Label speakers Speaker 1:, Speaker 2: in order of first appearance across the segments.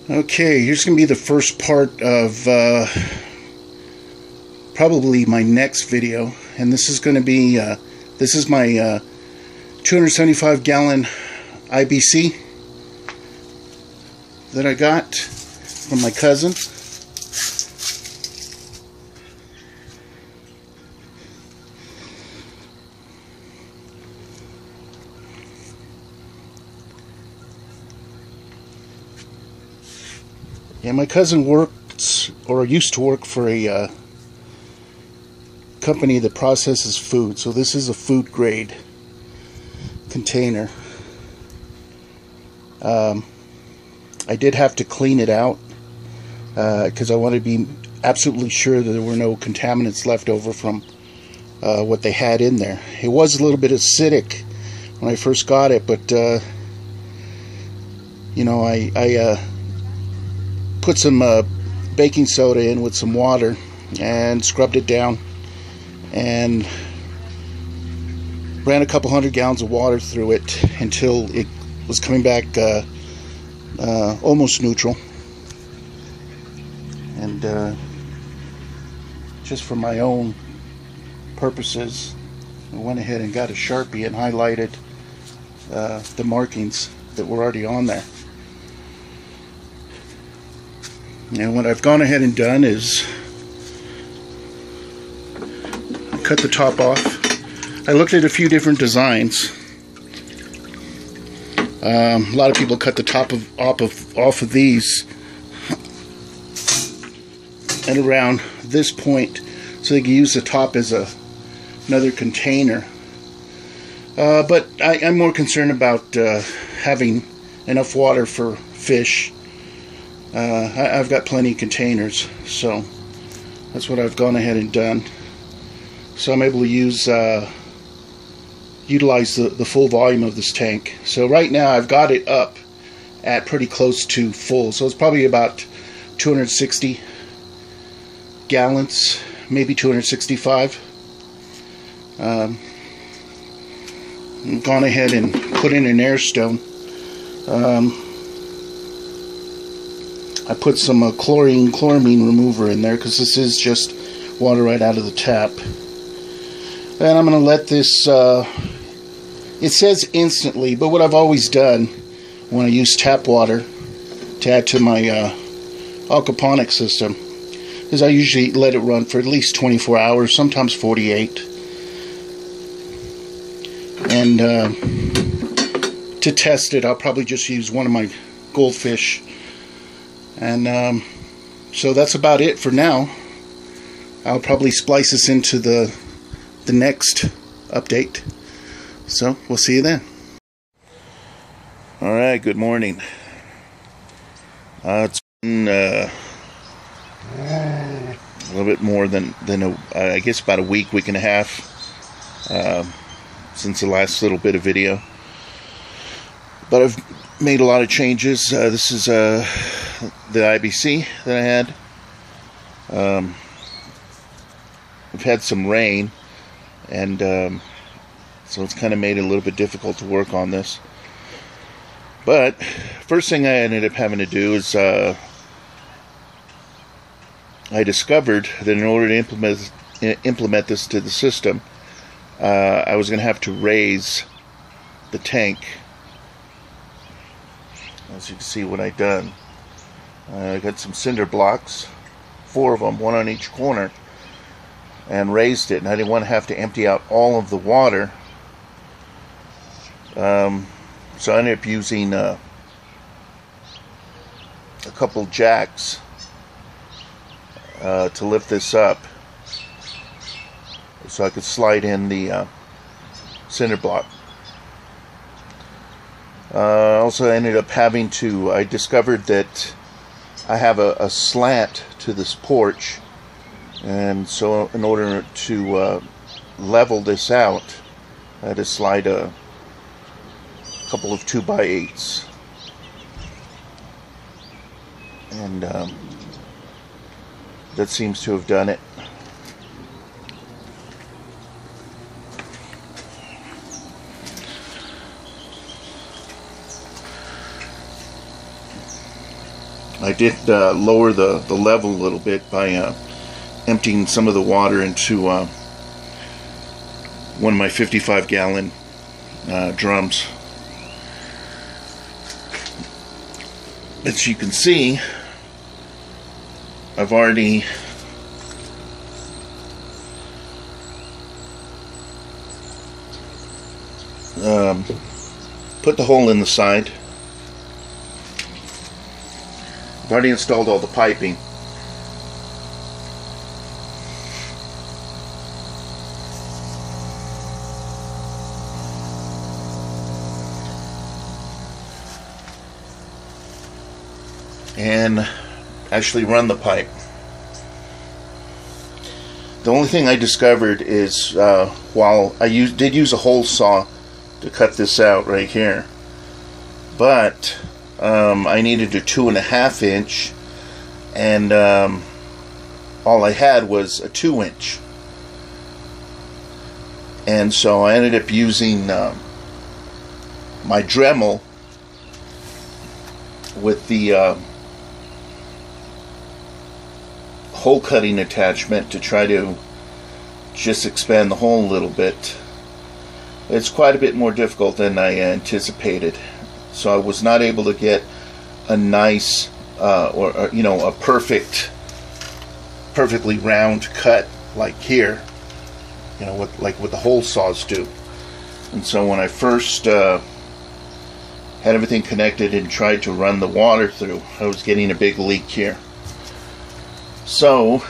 Speaker 1: Okay, here's going to be the first part of probably my next video, and this is going to be this is my 275 gallon IBC that I got from my cousin. Yeah, my cousin works, or used to work, for a company that processes food. So this is a food grade container. I did have to clean it out because I wanted to be absolutely sure that there were no contaminants left over from what they had in there. It was a little bit acidic when I first got it, but you know, I put some baking soda in with some water and scrubbed it down and ran a couple hundred gallons of water through it until it was coming back almost neutral. And just for my own purposes, I went ahead and got a Sharpie and highlighted the markings that were already on there. And what I've gone ahead and done is cut the top off. I looked at a few different designs. A lot of people cut the top off of these and around this point so they can use the top as another container. But I'm more concerned about having enough water for fish. I've got plenty of containers, so that's what I've gone ahead and done. So I'm able to utilize the full volume of this tank. So right now I've got it up at pretty close to full, so it's probably about 260 gallons, maybe 265. I've gone ahead and put in an air stone. I put some chloramine remover in there because this is just water right out of the tap. And I'm going to let this, it says instantly, but what I've always done when I use tap water to add to my aquaponics system is I usually let it run for at least 24 hours, sometimes 48. And to test it, I'll probably just use one of my goldfish. And so that's about it for now. I'll probably splice this into the next update. So we'll see you then. Alright, good morning. It's been a little bit more than I guess about a week and a half since the last little bit of video. But I've made a lot of changes. This is the IBC that I had. We've had some rain, and so it's kind of made it a little bit difficult to work on this. But first thing I ended up having to do is I discovered that in order to implement this to the system, I was going to have to raise the tank. As you can see what I've done, I got some cinder blocks, 4 of them, one on each corner, and raised it. And I didn't want to have to empty out all of the water, so I ended up using a couple jacks to lift this up, so I could slide in the cinder block. Also ended up having to, I discovered that I have a slant to this porch, and so in order to level this out, I had to slide a couple of 2x8s, and that seems to have done it. I did lower the level a little bit by emptying some of the water into one of my 55-gallon drums. As you can see, I've already put the hole in the side. I've already installed all the piping. And actually run the pipe. The only thing I discovered is while I did use a hole saw to cut this out right here, but I needed a 2.5 inch, and all I had was a 2 inch, and so I ended up using my Dremel with the hole cutting attachment to try to just expand the hole a little bit. It's quite a bit more difficult than I anticipated, so I was not able to get a nice or you know, a perfectly round cut like here, you know, what the hole saws do. And so when I first had everything connected and tried to run the water through, I was getting a big leak here. So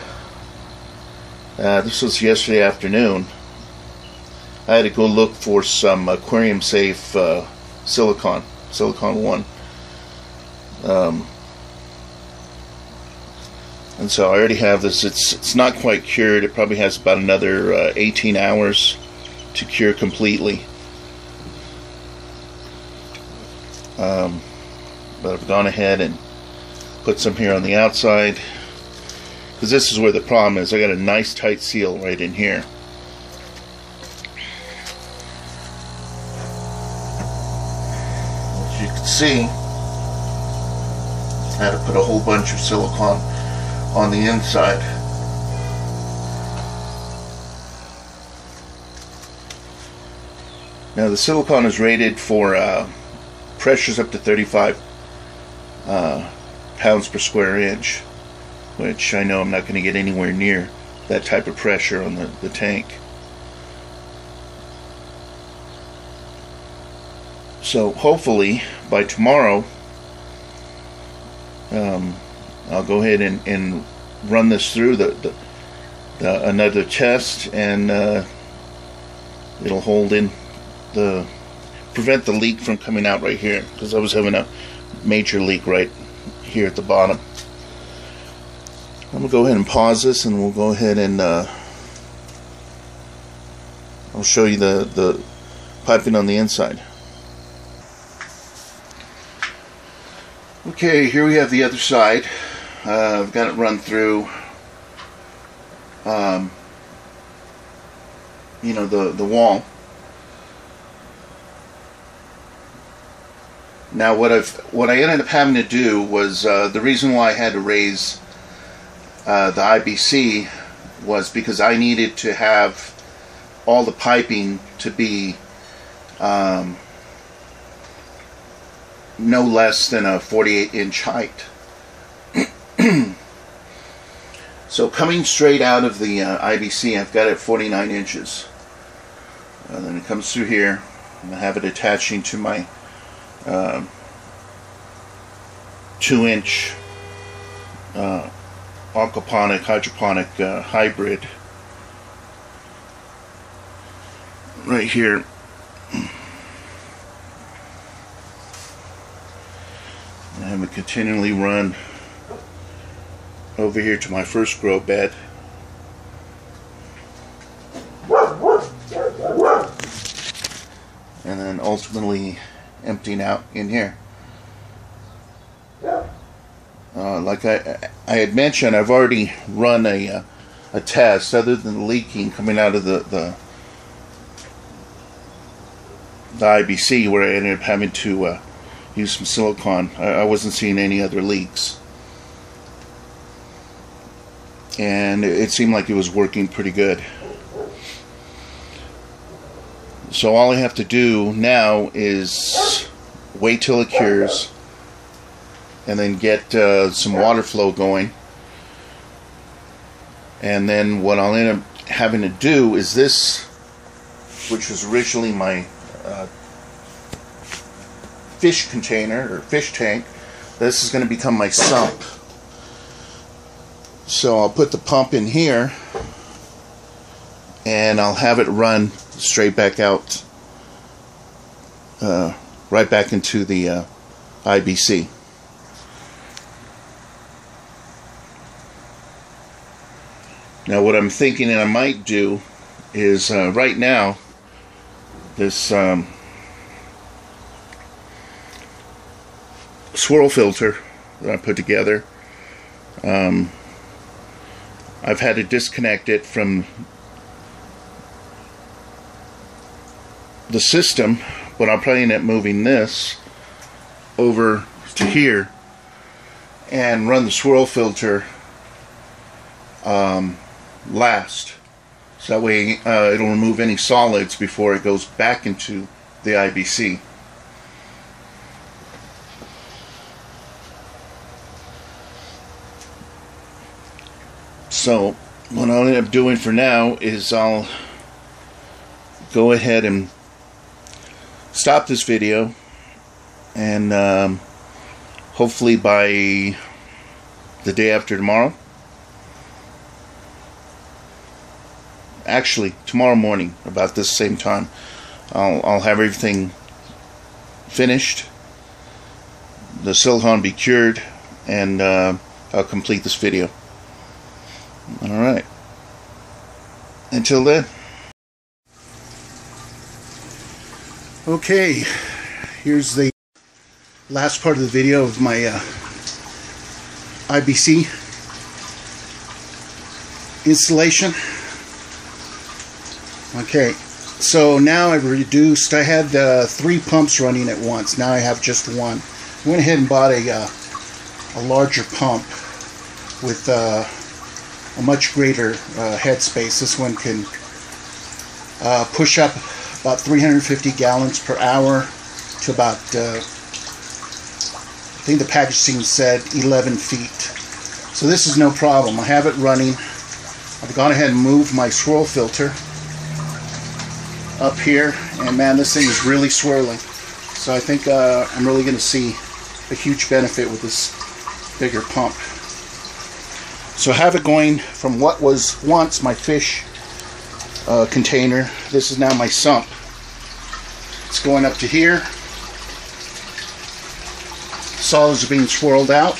Speaker 1: this was yesterday afternoon. I had to go look for some aquarium safe silicone 1, and so I already have this. It's not quite cured. It probably has about another 18 hours to cure completely. But I've gone ahead and put some here on the outside, because this is where the problem is. I got a nice tight seal right in here. As you can see, I had to put a whole bunch of silicone on the inside. Now the silicone is rated for pressures up to 35 pounds per square inch, which I know I'm not going to get anywhere near that type of pressure on the tank. So hopefully by tomorrow I'll go ahead and run this through another test, and it'll hold in prevent the leak from coming out right here, because I was having a major leak right here at the bottom. I'm going to go ahead and pause this, and we'll go ahead and I'll show you the piping on the inside. Okay, here we have the other side. I've got it run through, you know, the wall. Now what I ended up having to do was, the reason why I had to raise the IBC was because I needed to have all the piping to be no less than a 48-inch height. So coming straight out of the IBC, I've got it 49 inches. And then it comes through here, and I have it attaching to my 2-inch aquaponic, hydroponic hybrid right here. I have it continually run over here to my first grow bed. And then ultimately emptying out in here. Like I had mentioned, I've already run a test. Other than leaking coming out of the IBC, where I ended up having to use some silicone, I wasn't seeing any other leaks. and it seemed like it was working pretty good. So all I have to do now is wait till it cures and then get some water flow going. And then what I'll end up having to do is this, which was originally my fish container or fish tank, this is going to become my sump. So I'll put the pump in here and I'll have it run straight back out, right back into the IBC. Now what I'm thinking and I might do is right now this swirl filter that I put together, I've had to disconnect it from the system, but I'll probably end up moving this over to here and run the swirl filter last, so that way it'll remove any solids before it goes back into the IBC. So what I'll end up doing for now is I'll go ahead and stop this video, and hopefully by the day after tomorrow, actually tomorrow morning about this same time, I'll have everything finished, the silicone be cured, and I'll complete this video. Alright, until then. Okay, here's the last part of the video of my IBC installation. Okay, so now I've reduced, I had 3 pumps running at once, now I have just one. I went ahead and bought a larger pump with a much greater head space. This one can push up about 350 gallons per hour to about, I think the packaging said 11 feet. So this is no problem. I have it running. I've gone ahead and moved my swirl filter up here, and man, this thing is really swirling. So I think I'm really going to see a huge benefit with this bigger pump. So I have it going from what was once my fish container. This is now my sump. It's going up to here. Solids are being swirled out,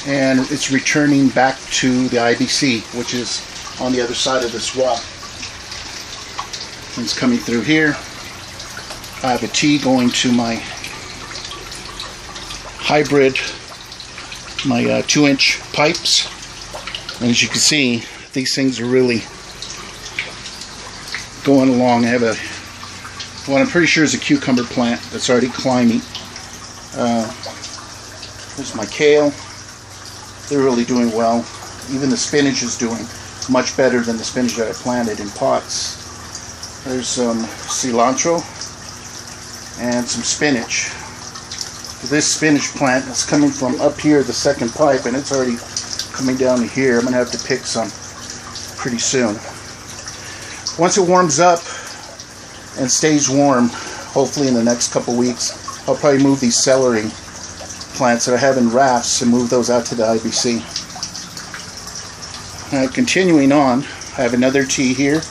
Speaker 1: and it's returning back to the IBC, which is on the other side of this wall. It's coming through here. I have a T going to my hybrid, my 2-inch pipes, and as you can see, these things are really going along. I have a, what I'm pretty sure is a cucumber plant that's already climbing. There's my kale. They're really doing well. Even the spinach is doing much better than the spinach that I planted in pots. There's some cilantro and some spinach. This spinach plant is coming from up here, the second pipe, and it's already coming down to here. I'm going to have to pick some pretty soon. Once it warms up and stays warm, hopefully in the next couple weeks, I'll probably move these celery plants that I have in rafts and move those out to the IBC. Alright, continuing on, I have another T here.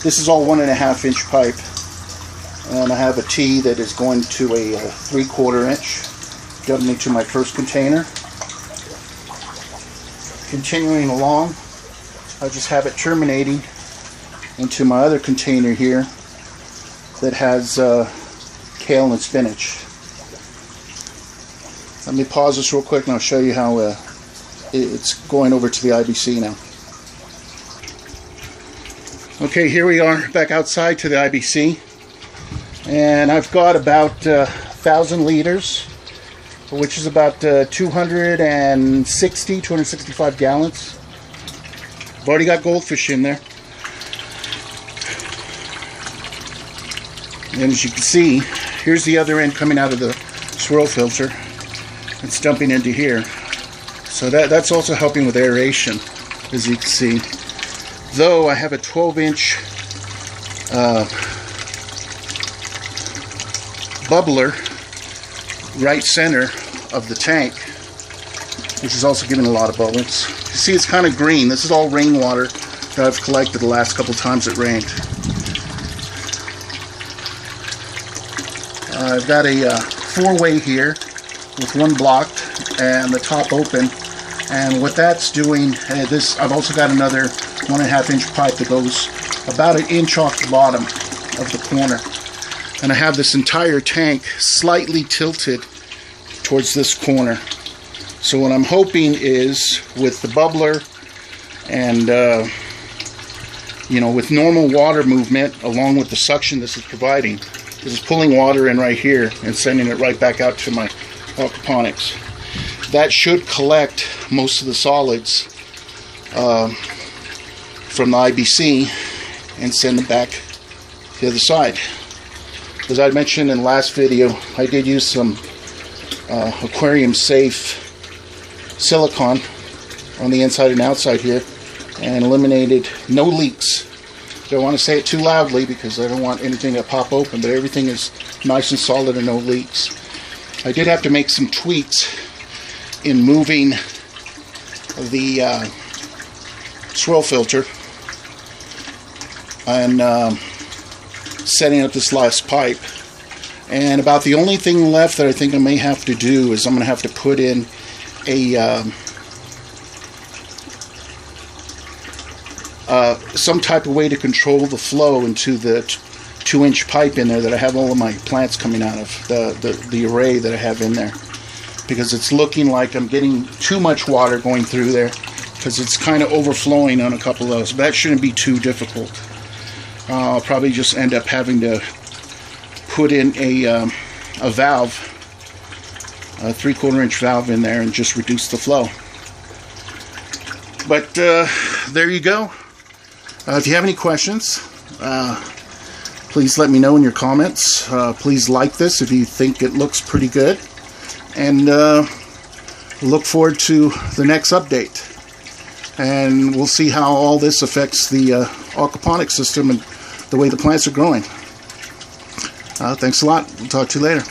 Speaker 1: This is all 1.5-inch pipe, and I have a T that is going to a 3/4 inch, going into my first container. Continuing along, I just have it terminating into my other container here that has kale and spinach. Let me pause this real quick and I'll show you how it's going over to the IBC now. Okay, here we are back outside to the IBC, and I've got about 1,000 liters, which is about 265 gallons I've already got goldfish in there. And as you can see, here's the other end coming out of the swirl filter. It's dumping into here. So that's also helping with aeration, as you can see. Though I have a 12-inch bubbler right center of the tank, which is also giving a lot of bubbles. You see, it's kind of green. This is all rainwater that I've collected the last couple times it rained. I've got a 4-way here with one blocked and the top open, and what that's doing, I've also got another 1.5-inch pipe that goes about 1 inch off the bottom of the corner, and I have this entire tank slightly tilted towards this corner. So what I'm hoping is, with the bubbler and you know, with normal water movement along with the suction this is providing, this is pulling water in right here and sending it right back out to my aquaponics. That should collect most of the solids from the IBC and send them back to the other side. As I mentioned in the last video, I did use some aquarium safe silicone on the inside and outside here and eliminated no leaks. Don't want to say it too loudly because I don't want anything to pop open, but everything is nice and solid and no leaks. I did have to make some tweaks in moving the swirl filter and setting up this last pipe. And about the only thing left that I think I may have to do is I'm going to have to put in a some type of way to control the flow into the 2-inch pipe in there that I have all of my plants coming out of, the array that I have in there, because it's looking like I'm getting too much water going through there because it's kind of overflowing on a couple of those. But that shouldn't be too difficult. I'll probably just end up having to put in a valve, a 3/4-inch valve in there, and just reduce the flow. But there you go. If you have any questions, please let me know in your comments. Please like this if you think it looks pretty good. And look forward to the next update. And we'll see how all this affects the aquaponics system and the way the plants are growing. Thanks a lot. We'll talk to you later.